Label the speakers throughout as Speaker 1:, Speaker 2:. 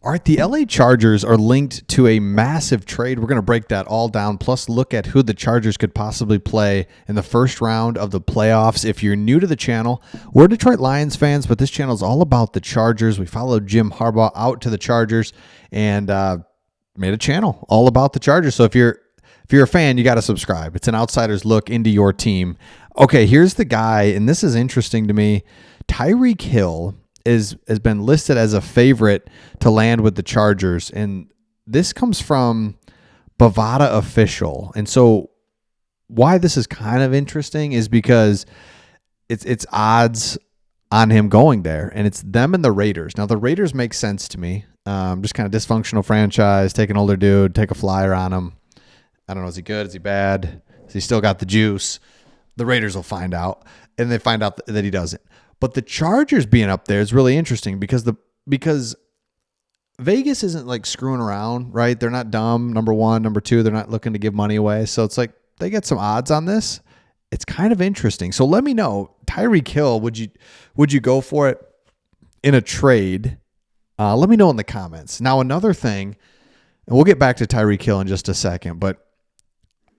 Speaker 1: All right, the LA Chargers are linked to a massive trade. We're going to break that all down, plus look at who the Chargers could possibly play in the first round of the playoffs. If you're new to the channel, we're Detroit Lions fans, but this channel is all about the Chargers. We followed Jim Harbaugh out to the Chargers and made a channel all about the Chargers. So if you're a fan, you got to subscribe. It's an outsider's look into your team. Okay, here's the guy, and this is interesting to me. Tyreek Hill has been listed as a favorite to land with the Chargers, and this comes from Bovada Official. And so why this is kind of interesting is because it's odds on him going there, and it's them and the Raiders. Now, the Raiders make sense to me. Just kind of dysfunctional franchise, take an older dude, take a flyer on him. I don't know, is he good? Is he bad? Has he still got the juice? The Raiders will find out, and they find out that he doesn't. But the Chargers being up there is really interesting because Vegas isn't like screwing around, right? They're not dumb. Number one, number two, they're not looking to give money away. So it's like they get some odds on this. It's kind of interesting. So let me know, Tyreek Hill, would you go for it in a trade? Let me know in the comments. Now, another thing, and we'll get back to Tyreek Hill in just a second, but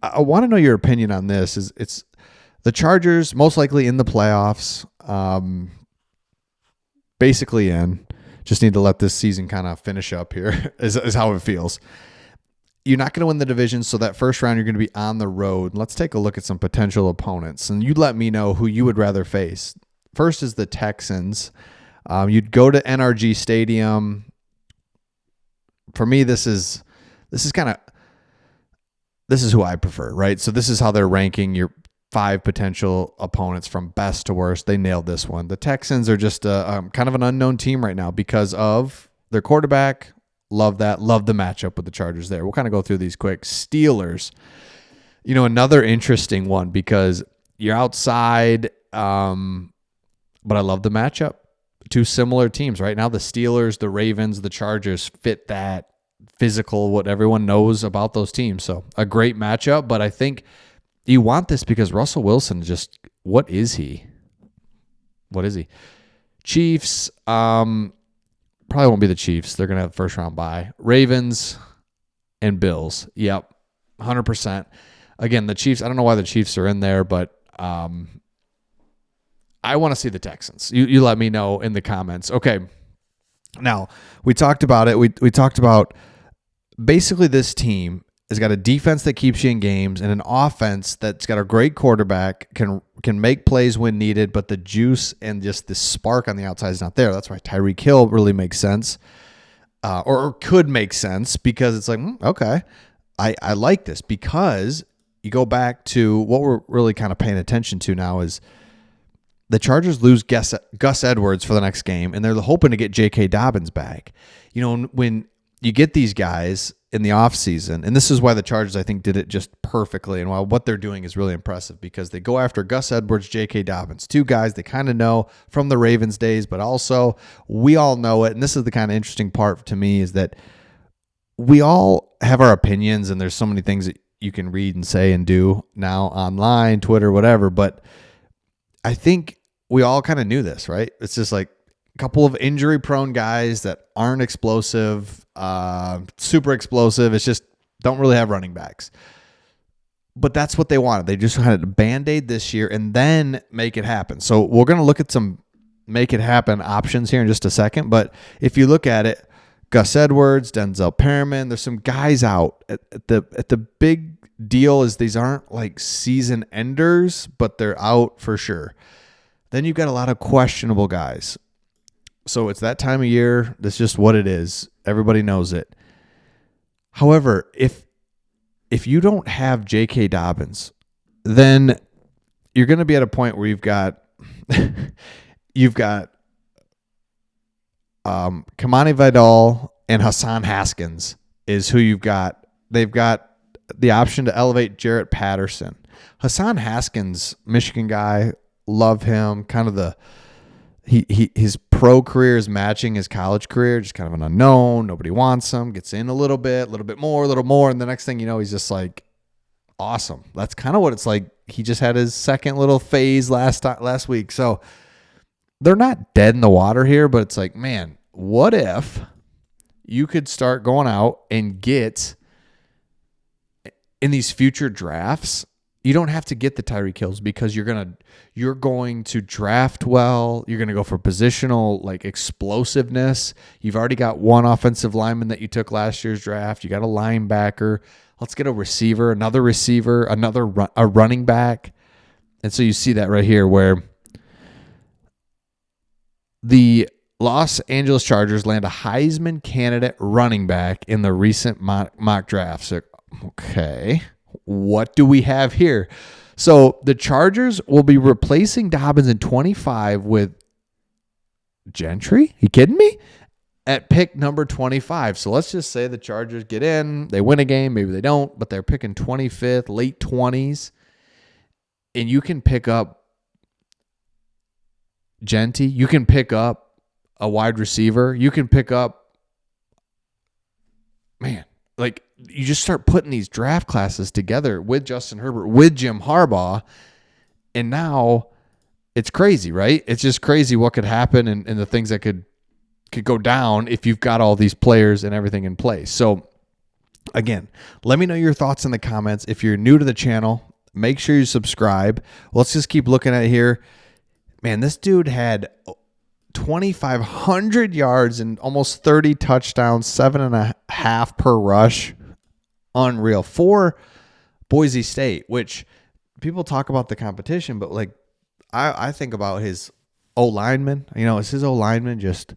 Speaker 1: I want to know your opinion on this. It's the Chargers most likely in the playoffs. Basically in. Just need to let this season kind of finish up here is how it feels. You're not going to win the division, so that first round you're going to be on the road. Let's take a look at some potential opponents, and you let me know who you would rather face. First is the Texans. You'd go to NRG Stadium. For me, this is who I prefer, right? So this is how they're ranking your 5 potential opponents from best to worst. They nailed this one. The Texans are just kind of an unknown team right now because of their quarterback. Love that. Love the matchup with the Chargers there. We'll kind of go through these quick. Steelers, another interesting one because you're outside, but I love the matchup. 2 similar teams right now. The Steelers, the Ravens, the Chargers fit that physical, what everyone knows about those teams. So a great matchup, but I think you want this because Russell Wilson what is he? Chiefs, probably won't be the Chiefs. They're going to have the first round bye. Ravens and Bills. Yep, 100%. Again, the Chiefs, I don't know why the Chiefs are in there, but I want to see the Texans. You let me know in the comments. Okay, now we talked about it. We talked about basically this team has got a defense that keeps you in games and an offense that's got a great quarterback, can make plays when needed, but the juice and just the spark on the outside is not there. That's why Tyreek Hill really makes sense, or could make sense, because it's like, okay, I like this, because you go back to what we're really kind of paying attention to now is the Chargers lose Gus Edwards for the next game, and they're hoping to get J.K. Dobbins back. When you get these guys in the offseason, and this is why the Chargers, I think, did it just perfectly, and why what they're doing is really impressive, because they go after Gus Edwards, J.K. Dobbins, 2 guys they kind of know from the Ravens days, but also we all know it, and this is the kind of interesting part to me, is that we all have our opinions, and there's so many things that you can read and say and do now online, Twitter, whatever, but I think we all kind of knew this, right? It's just like a couple of injury-prone guys that aren't explosive, super explosive. It's just don't really have running backs. But that's what they wanted. They just had a Band-Aid this year and then make it happen. So we're going to look at some make it happen options here in just a second. But if you look at it, Gus Edwards, Denzel Perriman, there's some guys out. At the big deal is these aren't like season enders, but they're out for sure. Then you've got a lot of questionable guys. So it's that time of year. That's just what it is. Everybody knows it. However, if you don't have J.K. Dobbins, then you're going to be at a point where you've got Kamani Vidal and Hassan Haskins is who you've got. They've got the option to elevate Jarrett Patterson. Hassan Haskins, Michigan guy, love him. Kind of his pro career is matching his college career, just kind of an unknown. Nobody wants him. Gets in a little bit more, and the next thing you know, he's just like awesome. That's kind of what it's like. He just had his second little phase last week. So they're not dead in the water here, but it's like, man, what if you could start going out and get in these future drafts. You don't have to get the Tyreek Hills because you're going to draft well. You're going to go for positional like explosiveness. You've already got one offensive lineman that you took last year's draft. You got a linebacker. Let's get a receiver, a running back. And so you see that right here where the Los Angeles Chargers land a Heisman candidate running back in the recent mock draft. So, okay, what do we have here? So the Chargers will be replacing Dobbins in 25 with Gentry. You kidding me? At pick number 25. So let's just say the Chargers get in, they win a game, maybe they don't, but they're picking 25th, late 20s, and you can pick up Genty. You can pick up a wide receiver. You can pick up, like you just start putting these draft classes together with Justin Herbert, with Jim Harbaugh, and now it's crazy, right? It's just crazy what could happen and the things that could go down if you've got all these players and everything in place. So again, let me know your thoughts in the comments. If you're new to the channel, make sure you subscribe. Let's just keep looking at it here. Man, this dude had 2,500 yards and almost 30 touchdowns, 7.5 per rush. Unreal. For Boise State, which people talk about the competition, but like I think about his O-lineman. Is his O-lineman just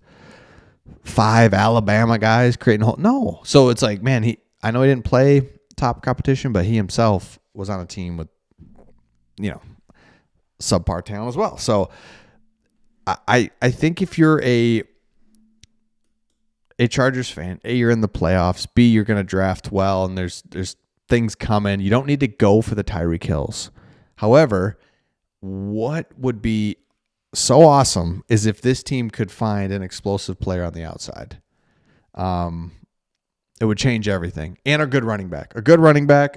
Speaker 1: 5 Alabama guys creating a whole? No. So it's like, man, I know he didn't play top competition, but he himself was on a team with, subpar talent as well. So I think if you're a Chargers fan, A, you're in the playoffs, B, you're going to draft well, and there's things coming. You don't need to go for the Tyreek Hills. However, what would be so awesome is if this team could find an explosive player on the outside. It would change everything. And a good running back.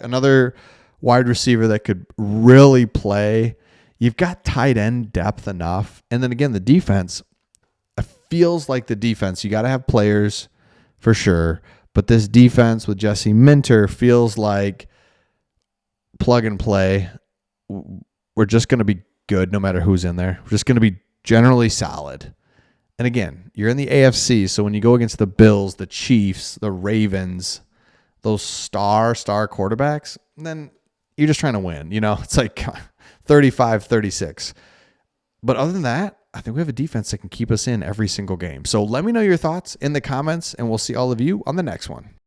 Speaker 1: Another wide receiver that could really play. You've got tight end depth enough. And then again, the defense, it feels like the defense, you got to have players for sure. But this defense with Jesse Minter feels like plug and play. We're just going to be good no matter who's in there. We're just going to be generally solid. And again, you're in the AFC, so when you go against the Bills, the Chiefs, the Ravens, those star quarterbacks, then you're just trying to win. It's like 35-36. But other than that, I think we have a defense that can keep us in every single game. So let me know your thoughts in the comments, and we'll see all of you on the next one.